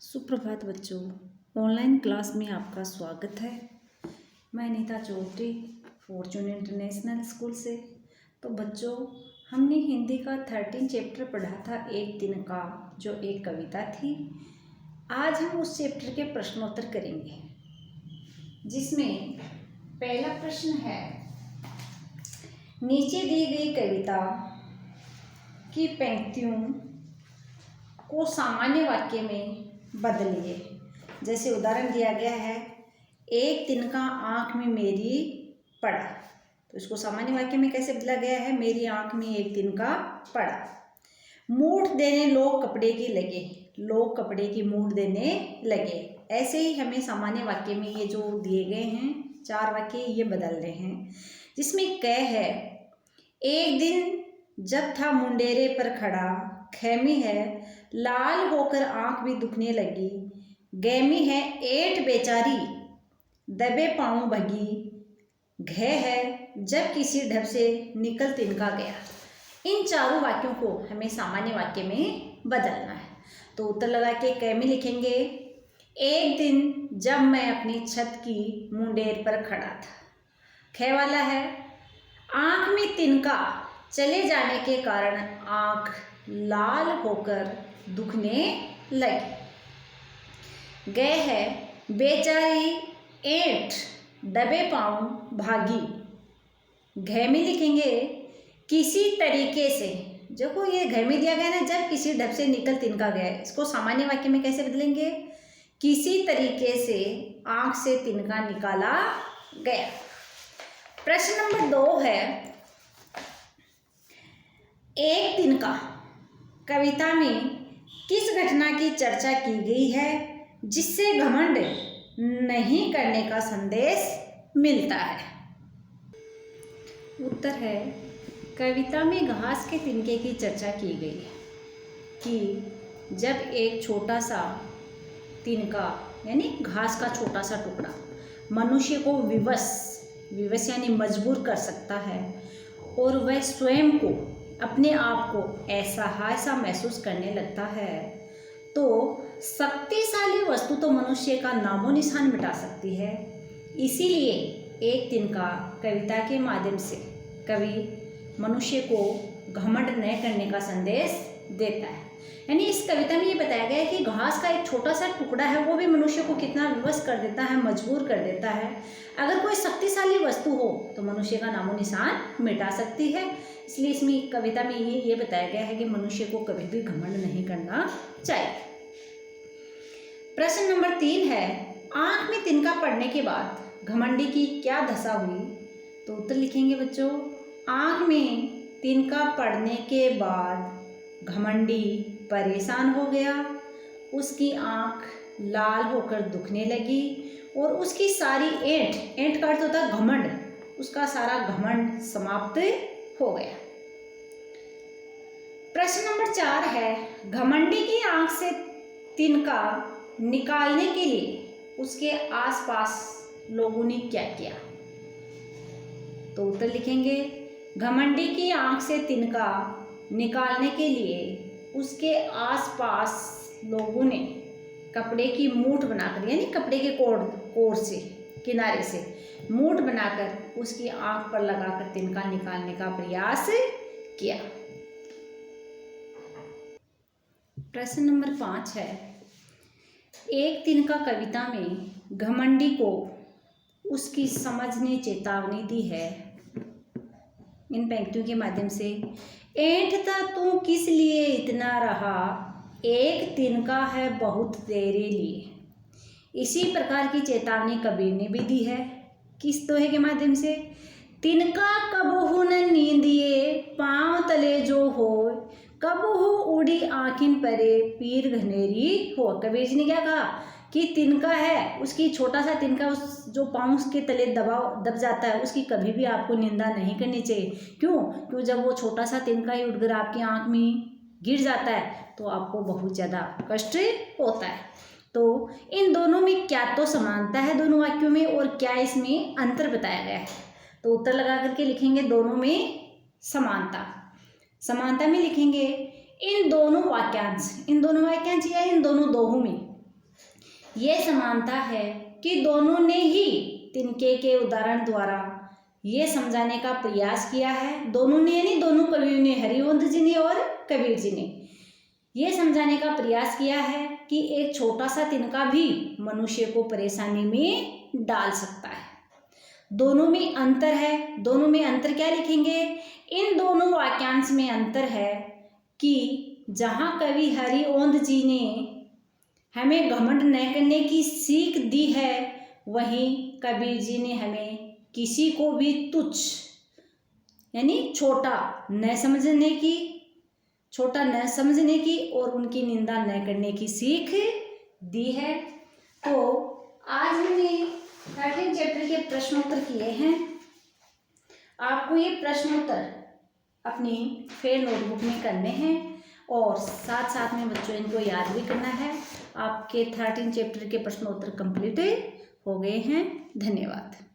सुप्रभात बच्चों, online class में आपका स्वागत है। मैं Neeta Chaudhary Fortune International school से। तो बच्चों, हमने हिंदी का 13 चैप्टर पढ़ा था, एक दिन का, जो एक कविता थी। आज हम उस चैप्टर के प्रश्नोत्तर करेंगे, जिसमें पहला प्रश्न है, नीचे दी गई कविता की पंक्तियों को सामान्य वाक्य में बदलिए। जैसे उदाहरण दिया गया है, एक दिन का आँख में मेरी पड़ा, तो इसको सामान्य वाक्य में कैसे बदला गया है? मेरी आँख में एक दिन का पड़ा। मूठ देने लोग कपड़े की लगे, लोग कपड़े की मूठ देने लगे। ऐसे ही हमें सामान्य वाक्य में ये जो दिए गए हैं 4 वाक्य, ये बदल रहे हैं। जिसमें क है, एक दिन जब था मुंडेरे पर खड़ा, खैमी है लाल होकर आँख भी दुखने लगी, गैमी है ऐंठ बेचारी दबे पाँव भगी, घ है जब किसी ढब से निकल तिनका गया। इन चारों वाक्यों को हमें सामान्य वाक्य में बदलना है। तो उत्तर लगा के क में लिखेंगे, एक दिन जब मैं अपनी छत की मुंडेर पर खड़ा था। ख वाला है, आँख में तिनका चले जाने के कारण आँख लाल होकर दुखने लगी। गए है, बेचारी ऐंठ दबे पाँव भागी। घ में लिखेंगे, किसी तरीके से। देखो ये घ में दिया गया ना, जब किसी ढब से निकल तिनका गया। इसको सामान्य वाक्य में कैसे बदलेंगे? किसी तरीके से आँख से तिनका निकाला गया। प्रश्न नंबर 2 है, एक दिन का कविता में किस घटना की चर्चा की गई है जिससे घमंड नहीं करने का संदेश मिलता है? उत्तर है, कविता में घास के तिनके की चर्चा की गई है कि जब एक छोटा सा तिनका यानी घास का छोटा सा टुकड़ा मनुष्य को विवश यानी मजबूर कर सकता है और वह स्वयं को, अपने आप को असहाय सा महसूस करने लगता है, तो शक्तिशाली वस्तु तो मनुष्य का नामो निशान मिटा सकती है। इसीलिए एक दिन का कविता के माध्यम से कवि मनुष्य को घमंड न करने का संदेश देता है। यानी इस कविता में ये बताया गया है कि घास का एक छोटा सा टुकड़ा है, वो भी मनुष्य को कितना विवश कर देता है, मजबूर कर देता है। अगर कोई शक्तिशाली वस्तु हो तो मनुष्य का नामो निशान मिटा सकती है। इसलिए इसमें कविता में ये बताया गया है कि मनुष्य को कभी भी घमंड नहीं करना चाहिए। प्रश्न नंबर 3 है, आँख में तिनका पड़ने के बाद घमंडी की क्या दशा हुई? तो उत्तर लिखेंगे बच्चों, आँख में तिनका पड़ने के बाद घमंडी परेशान हो गया, उसकी आँख लाल होकर दुखने लगी और उसकी सारी ऐंठ का अर्थ होता है घमंड, उसका सारा घमंड समाप्त हो गया। प्रश्न नंबर 4 है, घमंडी की आँख से तिनका निकालने के लिए उसके आसपास लोगों ने क्या किया? तो उत्तर लिखेंगे, घमंडी की आँख से तिनका निकालने के लिए उसके आसपास लोगों ने कपड़े की मूठ बनाकर, यानी कपड़े के कोर से, किनारे से मूठ बनाकर उसकी आँख पर लगाकर तिनका निकालने का प्रयास किया। प्रश्न नंबर 5 है, एक दिन का कविता में घमंडी को उसकी समझ ने चेतावनी दी है इन पंक्तियों के माध्यम से। ऐंठता तू किस लिए इतना रहा, एक तिनका है बहुत तेरे लिए। इसी प्रकार की चेतावनी कबीर ने भी दी है। किस दोहे के माध्यम से? तिनका कबहु न नींदिए पाँव तले जो हो, कबहु उड़ी आँखिन परे पीर घनेरी हो। कबीर जी ने क्या कहा कि तिनका है, उसकी छोटा सा तिनका उस जो पाँव के तले दब जाता है, उसकी कभी भी आपको निंदा नहीं करनी चाहिए। क्यों जब वो छोटा सा तिनका ही उठकर आपकी आँख में गिर जाता है तो आपको बहुत ज़्यादा कष्ट होता है। तो इन दोनों में क्या तो समानता है दोनों वाक्यों में, और क्या इसमें अंतर बताया गया है? तो उत्तर लगा करके लिखेंगे, दोनों में समानता में लिखेंगे इन दोनों वाक्यांश या इन दोनों दोहों में ये समानता है कि दोनों ने ही तिनके के उदाहरण द्वारा ये समझाने का प्रयास किया है। दोनों ने यानी दोनों कवियों ने, हरिवंश जी ने और कबीर जी ने ये समझाने का प्रयास किया है कि एक छोटा सा तिनका भी मनुष्य को परेशानी में डाल सकता है। दोनों में अंतर है। दोनों में अंतर क्या लिखेंगे? इन दोनों वाक्यांश में अंतर है कि जहाँ कवि हरिवंश जी ने हमें घमंड न करने की सीख दी है, वहीं कबीर जी ने हमें किसी को भी तुच्छ यानी छोटा न समझने की और उनकी निंदा न करने की सीख दी है। तो आज हमने 13 चैप्टर के प्रश्नोत्तर किए हैं। आपको ये प्रश्नोत्तर अपनी फेयर नोटबुक में करने हैं और साथ साथ में बच्चों इनको याद भी करना है। आपके 13 चैप्टर के प्रश्नोत्तर कंप्लीट हो गए हैं। धन्यवाद।